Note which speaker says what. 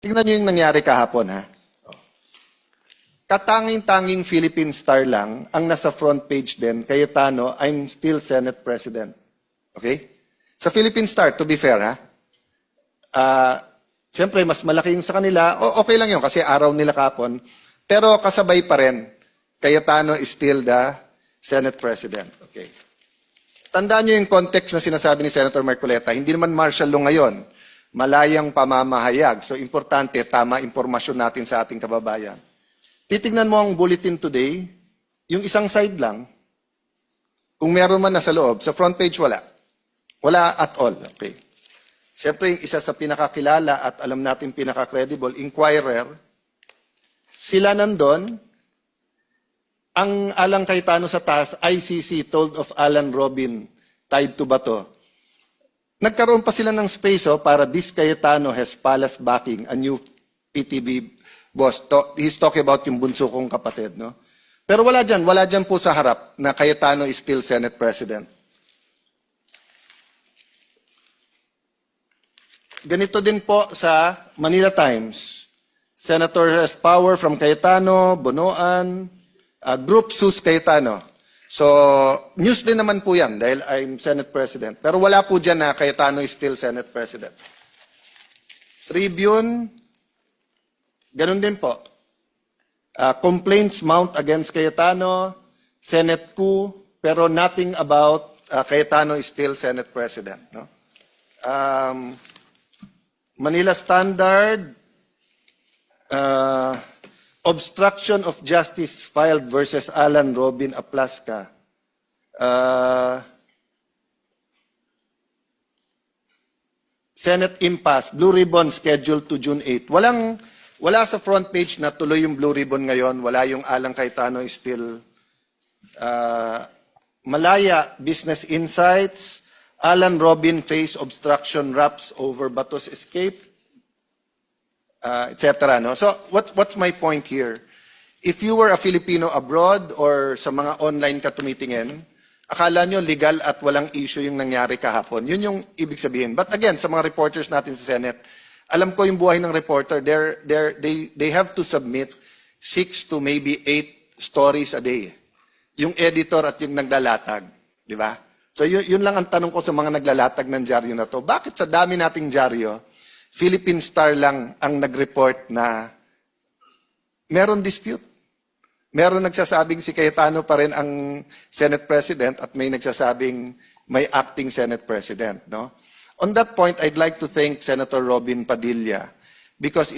Speaker 1: Tingnan niyo yung nangyari kahapon, ha? Katanging-tanging Philippine Star lang ang nasa front page din, Cayetano, I'm still Senate President. Okay? Sa Philippine Star, to be fair, ha? Siyempre, mas malaki yung sa kanila. Okay lang yun kasi araw nila kahapon. Pero kasabay pa rin, Cayetano is still the Senate President. Okay. Tandaan niyo yung context na sinasabi ni Senator Marcoleta. Hindi naman martial law ngayon. Malayang pamamahayag. So, importante, tama impormasyon natin sa ating kababayan. Titignan mo ang bulletin today, yung isang side lang, kung meron man nasa loob, sa front page wala. Wala at all. Okay. Siyempre, yung isa sa pinakakilala at alam natin pinaka-credible, Inquirer, sila nandun, ang Alang Cayetano sa taas, ICC told of Alan Robin tied to Bato. Nagkaroon pa sila ng space para this Cayetano has palace backing, a new PTB boss. He's talking about yung bunso kong kapatid. No? Pero wala dyan po sa harap na Cayetano is still Senate President. Ganito din po sa Manila Times. Senator has power from Cayetano, Bonoan, Group Sus Cayetano. So, news din naman po yan dahil I'm Senate President. Pero wala po dyan na Cayetano is still Senate President. Tribune, ganun din po. Complaints mount against Cayetano, Senate coup, pero nothing about Cayetano is still Senate President. No? Manila Standard, obstruction of justice filed versus Alan Robin Aplasca. Senate impasse, Blue Ribbon scheduled to June 8. Wala sa front page na tuloy yung Blue Ribbon ngayon. Wala yung Alang Cayetano is still Malaya Business Insights. Alan Robin face obstruction raps over Bato's escape. Etc. No? So, what's my point here? If you were a Filipino abroad or sa mga online ka tumitingin, akala nyo legal at walang issue yung nangyari kahapon. Yun yung ibig sabihin. But again, sa mga reporters natin sa Senate, alam ko yung buhay ng reporter, they have to submit 6 to maybe 8 stories a day. Yung editor at yung naglalatag. Di ba? So, yun lang ang tanong ko sa mga naglalatag ng dyaryo na to. Bakit sa dami nating dyaryo, Philippine Star lang ang nag-report na meron dispute. Meron nagsasabing si Cayetano pa rin ang Senate President at may nagsasabing may acting Senate President. No? On that point, I'd like to thank Senator Robin Padilla because